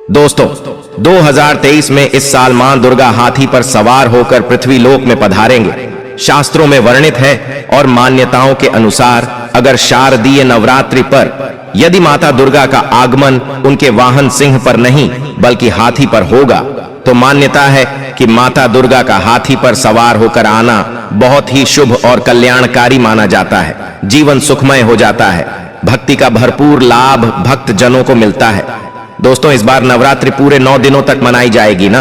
दोस्तों 2023 में इस साल मां दुर्गा हाथी पर सवार होकर पृथ्वी लोक में पधारेंगे। शास्त्रों में वर्णित है और मान्यताओं के अनुसार अगर शारदीय नवरात्रि पर यदि माता दुर्गा का आगमन उनके वाहन सिंह पर नहीं बल्कि हाथी पर होगा तो मान्यता है कि माता दुर्गा का हाथी पर सवार होकर आना बहुत ही शुभ और कल्याणकारी माना जाता है। जीवन सुखमय हो जाता है, भक्ति का भरपूर लाभ भक्त जनों को मिलता है। दोस्तों इस बार नवरात्रि पूरे 9 दिनों तक मनाई जाएगी ना,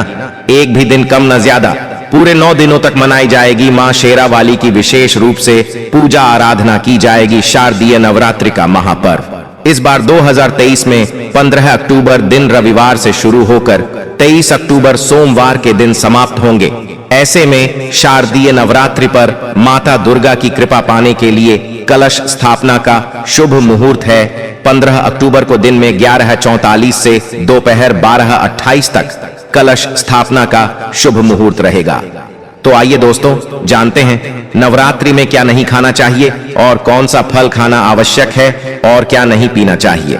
एक भी दिन कम न ज्यादा, पूरे 9 दिनों तक मनाई जाएगी। मां शेरावाली की विशेष रूप से पूजा आराधना की जाएगी। शारदीय नवरात्रि का महापर्व इस बार 2023 में 15 अक्टूबर दिन रविवार से शुरू होकर 23 अक्टूबर सोमवार के दिन समाप्त होंगे। ऐसे में शारदीय नवरात्रि पर माता दुर्गा की कृपा पाने के लिए कलश स्थापना का शुभ मुहूर्त है 15 अक्टूबर को दिन में 11:44 से दोपहर 12:28 तक कलश स्थापना का शुभ मुहूर्त रहेगा। तो आइए दोस्तों जानते हैं नवरात्रि में क्या नहीं खाना चाहिए और कौन सा फल खाना आवश्यक है और क्या नहीं पीना चाहिए।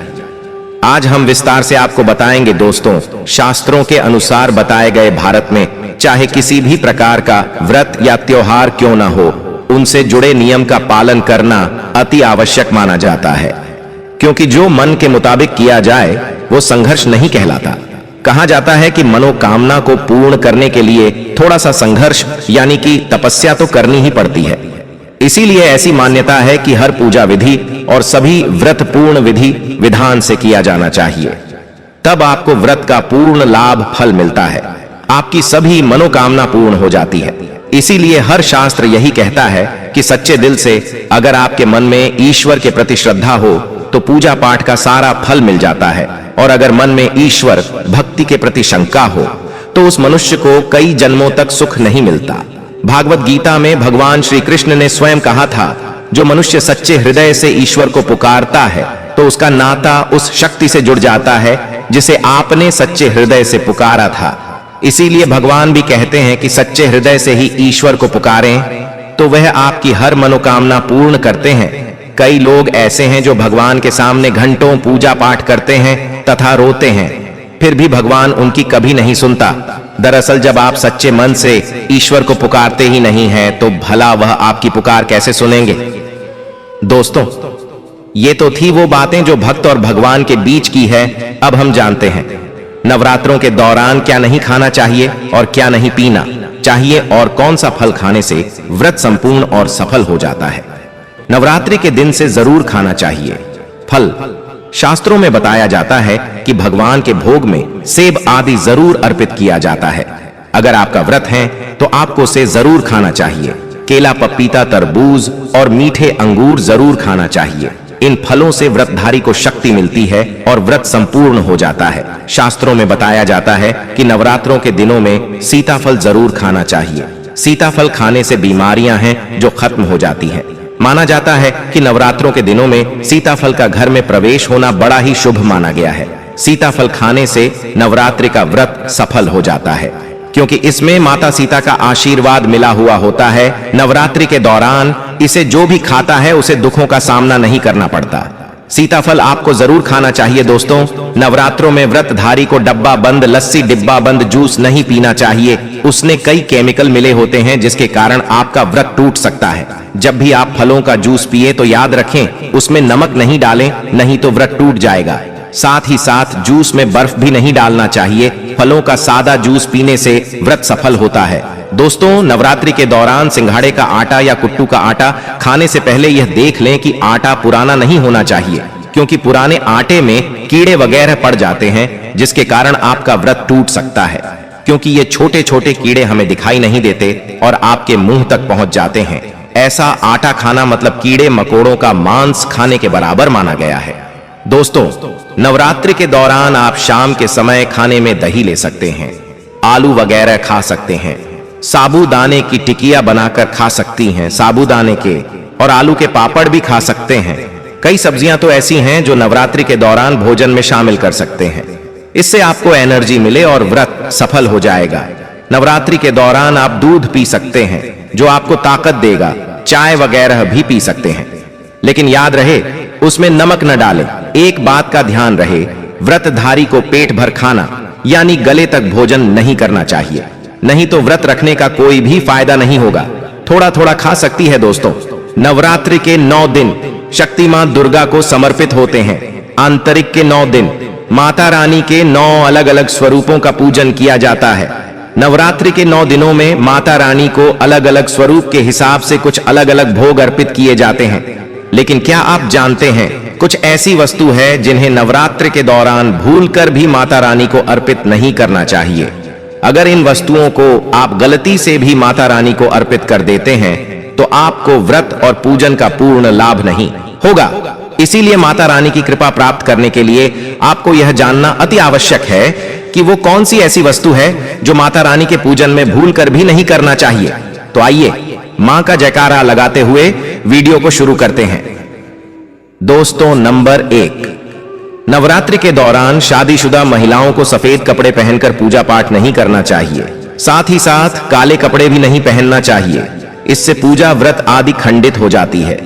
आज हम विस्तार से आपको बताएंगे दोस्तों। शास्त्रों के अनुसार बताए गए भारत में चाहे किसी भी प्रकार का व्रत या त्योहार क्यों न हो, उनसे जुड़े नियम का पालन करना अति आवश्यक माना जाता है, क्योंकि जो मन के मुताबिक किया जाए वो संघर्ष नहीं कहलाता। कहा जाता है कि मनोकामना को पूर्ण करने के लिए थोड़ा सा संघर्ष यानी कि तपस्या तो करनी ही पड़ती है। इसीलिए ऐसी मान्यता है कि हर पूजा विधि और सभी व्रत पूर्ण विधि विधान से किया जाना चाहिए, तब आपको व्रत का पूर्ण लाभ फल मिलता है, आपकी सभी मनोकामना पूर्ण हो जाती है। इसीलिए हर शास्त्र यही कहता है कि सच्चे दिल से अगर आपके मन में ईश्वर के प्रति श्रद्धा हो तो पूजा पाठ का सारा फल मिल जाता है, और अगर मन में ईश्वर भक्ति के प्रति शंका हो तो उस मनुष्य को कई जन्मों तक सुख नहीं मिलता। भागवत गीता में भगवान श्री कृष्ण ने स्वयं कहा था, जो मनुष्य सच्चे हृदय से ईश्वर को पुकारता है तो उसका नाता उस शक्ति से जुड़ जाता है जिसे आपने सच्चे हृदय से पुकारा था। इसीलिए भगवान भी कहते हैं कि सच्चे हृदय से ही ईश्वर को पुकारें तो वह आपकी हर मनोकामना पूर्ण करते हैं। कई लोग ऐसे हैं जो भगवान के सामने घंटों पूजा पाठ करते हैं तथा रोते हैं, फिर भी भगवान उनकी कभी नहीं सुनता। दरअसल जब आप सच्चे मन से ईश्वर को पुकारते ही नहीं हैं तो भला वह आपकी पुकार कैसे सुनेंगे। दोस्तों ये तो थी वो बातें जो भक्त और भगवान के बीच की है। अब हम जानते हैं नवरात्रों के दौरान क्या नहीं खाना चाहिए और क्या नहीं पीना चाहिए और कौन सा फल खाने से व्रत संपूर्ण और सफल हो जाता है। नवरात्रि के दिन से जरूर खाना चाहिए फल। शास्त्रों में बताया जाता है कि भगवान के भोग में सेब आदि जरूर अर्पित किया जाता है। अगर आपका व्रत है तो आपको से जरूर खाना चाहिए। केला, पपीता, तरबूज और मीठे अंगूर जरूर खाना चाहिए। इन फलों से व्रतधारी को शक्ति मिलती है और व्रत संपूर्ण हो जाता है। शास्त्रों में बताया जाता है कि नवरात्रों के दिनों में सीताफल जरूर खाना चाहिए। सीताफल खाने से बीमारियां हैं जो खत्म हो जाती हैं। माना जाता है कि नवरात्रों के दिनों में सीताफल का घर में प्रवेश होना बड़ा ही शुभ माना गया है। सीताफल खाने से नवरात्रि का व्रत सफल हो जाता है, क्योंकि इसमें माता सीता का आशीर्वाद मिला हुआ होता है। नवरात्रि के दौरान इसे जो भी खाता है उसे दुखों का सामना नहीं करना पड़ता। सीताफल आपको जरूर खाना चाहिए दोस्तों। नवरात्रों में व्रतधारी को डब्बा बंद लस्सी, डिब्बा बंद जूस नहीं पीना चाहिए। उसमें कई केमिकल मिले होते हैं जिसके कारण आपका व्रत टूट सकता है। जब भी आप फलों का जूस पिए तो याद रखें उसमें नमक नहीं डालें, नहीं तो व्रत टूट जाएगा। साथ ही साथ जूस में बर्फ भी नहीं डालना चाहिए। फलों का सादा जूस पीने से व्रत सफल होता है। दोस्तों नवरात्रि के दौरान सिंघाड़े का आटा या कुट्टू का आटा खाने से पहले यह देख लें कि आटा पुराना नहीं होना चाहिए, क्योंकि पुराने आटे में कीड़े वगैरह पड़ जाते हैं जिसके कारण आपका व्रत टूट सकता है, क्योंकि ये छोटे छोटे कीड़े हमें दिखाई नहीं देते और आपके मुंह तक पहुंच जाते हैं। ऐसा आटा खाना मतलब कीड़े मकोड़ों का मांस खाने के बराबर माना गया है। दोस्तों नवरात्रि के दौरान आप शाम के समय खाने में दही ले सकते हैं, आलू वगैरह खा सकते हैं, साबूदाने की टिकिया बनाकर खा सकती हैं, साबूदाने के और आलू के पापड़ भी खा सकते हैं। कई सब्जियां तो ऐसी हैं जो नवरात्रि के दौरान भोजन में शामिल कर सकते हैं। इससे आपको एनर्जी मिले और व्रत सफल हो जाएगा। नवरात्रि के दौरान आप दूध पी सकते हैं जो आपको ताकत देगा। चाय वगैरह भी पी सकते हैं, लेकिन याद रहे उसमें नमक न डालें। एक बात का ध्यान रहे व्रतधारी को पेट भर खाना यानी गले तक भोजन नहीं करना चाहिए, नहीं तो व्रत रखने का कोई भी फायदा नहीं होगा। थोड़ा थोड़ा खा सकती है। दोस्तों, नवरात्रि के 9 दिन शक्ति मां दुर्गा को समर्पित होते हैं। आंतरिक के 9 दिन माता रानी के 9 अलग अलग स्वरूपों का पूजन किया जाता है। नवरात्रि के 9 दिनों में माता रानी को अलग अलग स्वरूप के हिसाब से कुछ अलग अलग भोग अर्पित किए जाते हैं। लेकिन क्या आप जानते हैं, कुछ ऐसी वस्तु है जिन्हें नवरात्रि के दौरान भूलकर भी माता रानी को अर्पित नहीं करना चाहिए। अगर इन वस्तुओं को आप गलती से भी माता रानी को अर्पित कर देते हैं तो आपको व्रत और पूजन का पूर्ण लाभ नहीं होगा। इसीलिए माता रानी की कृपा प्राप्त करने के लिए आपको यह जानना अति आवश्यक है कि वो कौन सी ऐसी वस्तु है जो माता रानी के पूजन में भूलकर भी नहीं करना चाहिए। तो आइए मां का जयकारा लगाते हुए वीडियो को शुरू करते हैं। दोस्तों, नंबर 1, नवरात्रि के दौरान शादीशुदा महिलाओं को सफेद कपड़े पहनकर पूजा पाठ नहीं करना चाहिए। साथ ही साथ काले कपड़े भी नहीं पहनना चाहिए। इससे पूजा व्रत आदि खंडित हो जाती है।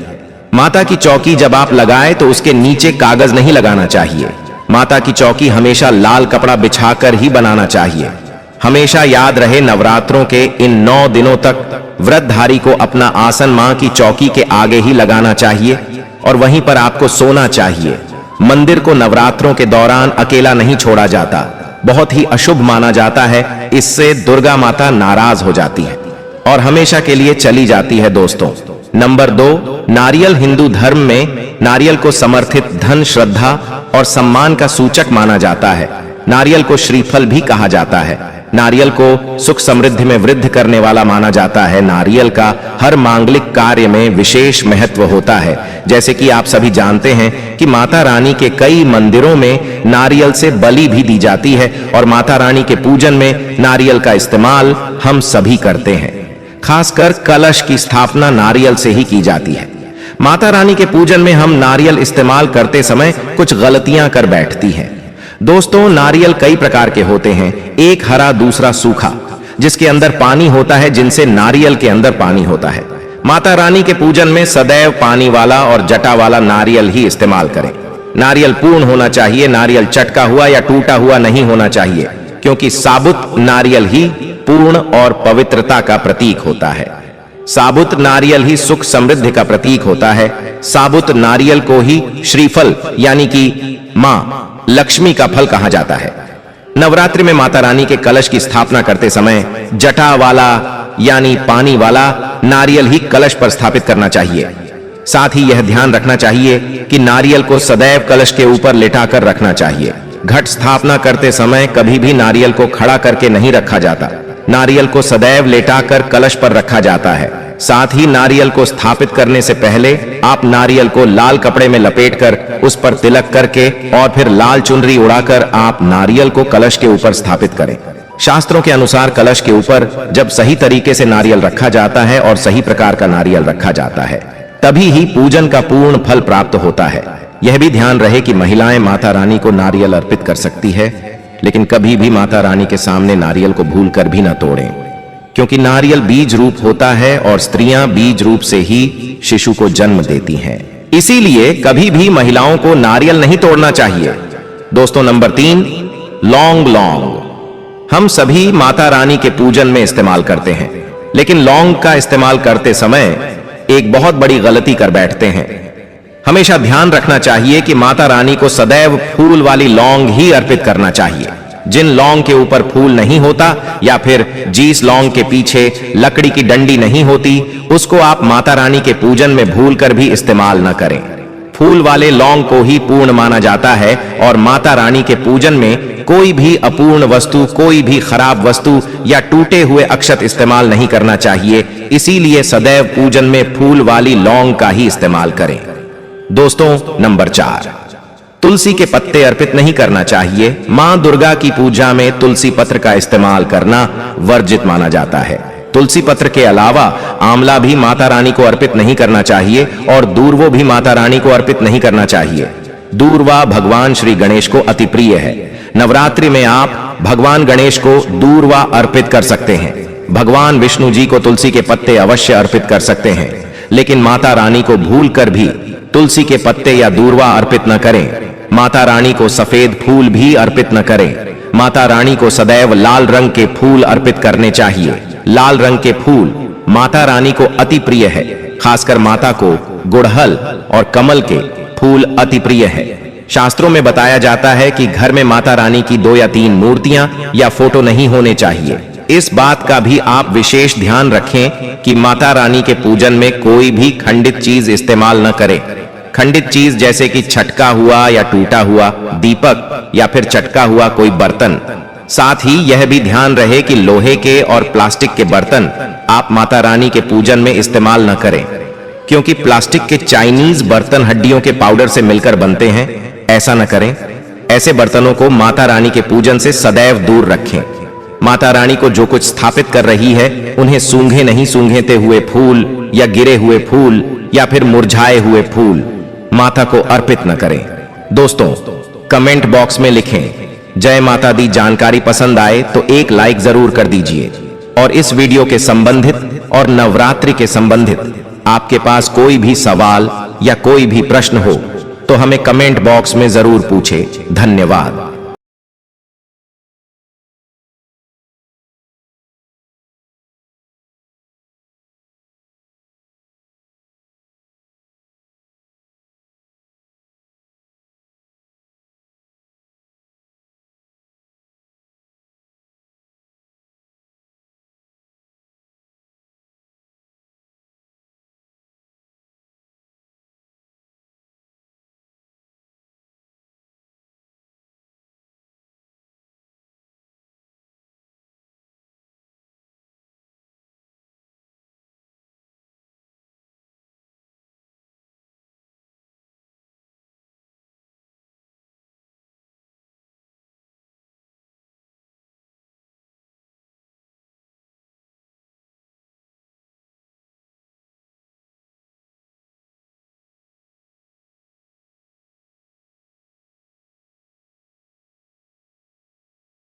माता की चौकी जब आप लगाएं तो उसके नीचे कागज नहीं लगाना चाहिए। माता की चौकी हमेशा लाल कपड़ा बिछाकर ही बनाना चाहिए। हमेशा याद रहे, नवरात्रों के इन 9 दिनों तक व्रतधारी को अपना आसन मां की चौकी के आगे ही लगाना चाहिए और वहीं पर आपको सोना चाहिए। मंदिर को नवरात्रों के दौरान अकेला नहीं छोड़ा जाता, बहुत ही अशुभ माना जाता है। इससे दुर्गा माता नाराज हो जाती है और हमेशा के लिए चली जाती है। दोस्तों, नंबर 2, नारियल हिंदू धर्म में नारियल को समर्थित धन, श्रद्धा और सम्मान का सूचक माना जाता है। नारियल को श्रीफल भी कहा जाता है। नारियल को सुख समृद्धि में वृद्धि करने वाला माना जाता है। नारियल का हर मांगलिक कार्य में विशेष महत्व होता है। जैसे कि आप सभी जानते हैं कि माता रानी के कई मंदिरों में नारियल से बलि भी दी जाती है और माता रानी के पूजन में नारियल का इस्तेमाल हम सभी करते हैं। खासकर कलश की स्थापना नारियल से ही की जाती है। माता रानी के पूजन में हम नारियल इस्तेमाल करते समय कुछ गलतियां कर बैठती हैं। दोस्तों, नारियल कई प्रकार के होते हैं, एक हरा, दूसरा सूखा, जिसके अंदर पानी होता है, जिनसे नारियल के अंदर पानी होता है। माता रानी के पूजन में सदैव पानी वाला और जटा वाला नारियल ही इस्तेमाल करें। नारियल पूर्ण होना चाहिए, नारियल चटका हुआ या टूटा हुआ नहीं होना चाहिए, क्योंकि साबुत नारियल ही पूर्ण और पवित्रता का प्रतीक होता है। साबुत नारियल ही सुख समृद्धि का प्रतीक होता है। साबुत नारियल को ही श्रीफल यानी कि मां लक्ष्मी का फल कहा जाता है। नवरात्रि में माता रानी के कलश की स्थापना करते समय जटा वाला यानी पानी वाला नारियल ही कलश पर स्थापित करना चाहिए। साथ ही यह ध्यान रखना चाहिए कि नारियल को सदैव कलश के ऊपर लेटाकर रखना चाहिए। घट स्थापना करते समय कभी भी नारियल को खड़ा करके नहीं रखा जाता। नारियल को सदैव लेटाकर कलश पर रखा जाता है। साथ ही नारियल को स्थापित करने से पहले आप नारियल को लाल कपड़े में लपेटकर उस पर तिलक करके और फिर लाल चुनरी उड़ाकर आप नारियल को कलश के ऊपर स्थापित करें। शास्त्रों के अनुसार कलश के ऊपर जब सही तरीके से नारियल रखा जाता है और सही प्रकार का नारियल रखा जाता है, तभी ही पूजन का पूर्ण फल प्राप्त होता है। यह भी ध्यान रहे कि महिलाएं माता रानी को नारियल अर्पित कर सकती है, लेकिन कभी भी माता रानी के सामने नारियल को भूलकर भी न तोड़ें, क्योंकि नारियल बीज रूप होता है और स्त्रियां बीज रूप से ही शिशु को जन्म देती हैं। इसीलिए कभी भी महिलाओं को नारियल नहीं तोड़ना चाहिए। दोस्तों, नंबर 3, लौंग। हम सभी माता रानी के पूजन में इस्तेमाल करते हैं, लेकिन लौंग का इस्तेमाल करते समय एक बहुत बड़ी गलती कर बैठते हैं। हमेशा ध्यान रखना चाहिए कि माता रानी को सदैव फूल वाली लौंग ही अर्पित करना चाहिए। जिन लौंग के ऊपर फूल नहीं होता या फिर जिस लौंग के पीछे लकड़ी की डंडी नहीं होती, उसको आप माता रानी के पूजन में भूलकर भी इस्तेमाल न करें। फूल वाले लौंग को ही पूर्ण माना जाता है और माता रानी के पूजन में कोई भी अपूर्ण वस्तु, कोई भी खराब वस्तु या टूटे हुए अक्षत इस्तेमाल नहीं करना चाहिए। इसीलिए सदैव पूजन में फूल वाली लौंग का ही इस्तेमाल करें। दोस्तों, नंबर 4, तुलसी के पत्ते अर्पित नहीं करना चाहिए। मां दुर्गा की पूजा में तुलसी पत्र का इस्तेमाल करना वर्जित माना जाता है। तुलसी पत्र के अलावा आंवला भी माता रानी को अर्पित नहीं करना चाहिए और दूर्वो भी माता रानी को अर्पित नहीं करना चाहिए। दूर्वा भगवान श्री गणेश को अति प्रिय है। नवरात्रि में आप भगवान गणेश को दूर्वा अर्पित कर सकते हैं। भगवान विष्णु जी को तुलसी के पत्ते अवश्य अर्पित कर सकते हैं, लेकिन माता रानी को भूलकर भी तुलसी के पत्ते या दूर्वा अर्पित न करें। माता रानी को सफेद फूल भी अर्पित न करें। माता रानी को सदैव लाल रंग के फूल अर्पित करने चाहिए। लाल रंग के फूल माता रानी को अति प्रिय है। खासकर माता को गुड़हल और कमल के फूल अति प्रिय है। शास्त्रों में बताया जाता है कि घर में माता रानी की 2 या 3 मूर्तियां या फोटो नहीं होने चाहिए। इस बात का भी आप विशेष ध्यान रखें कि माता रानी के पूजन में कोई भी खंडित चीज इस्तेमाल न करें। खंडित चीज जैसे कि छटका हुआ या टूटा हुआ दीपक या फिर चटका हुआ कोई बर्तन। साथ ही यह भी ध्यान रहे कि लोहे के और प्लास्टिक के बर्तन आप माता रानी के पूजन में इस्तेमाल न करें, क्योंकि प्लास्टिक के चाइनीज बर्तन हड्डियों के पाउडर से मिलकर बनते हैं। ऐसा न करें। ऐसे बर्तनों को माता रानी के पूजन से सदैव दूर रखें। माता रानी को जो कुछ स्थापित कर रही है उन्हें सूंघे नहीं सूंघेते हुए फूल या गिरे हुए फूल या फिर मुरझाए हुए फूल माता को अर्पित न करें। दोस्तों, कमेंट बॉक्स में लिखें जय माता दी। जानकारी पसंद आए तो एक लाइक जरूर कर दीजिए। और इस वीडियो के संबंधित और नवरात्रि के संबंधित आपके पास कोई भी सवाल या कोई भी प्रश्न हो तो हमें कमेंट बॉक्स में जरूर पूछें। धन्यवाद।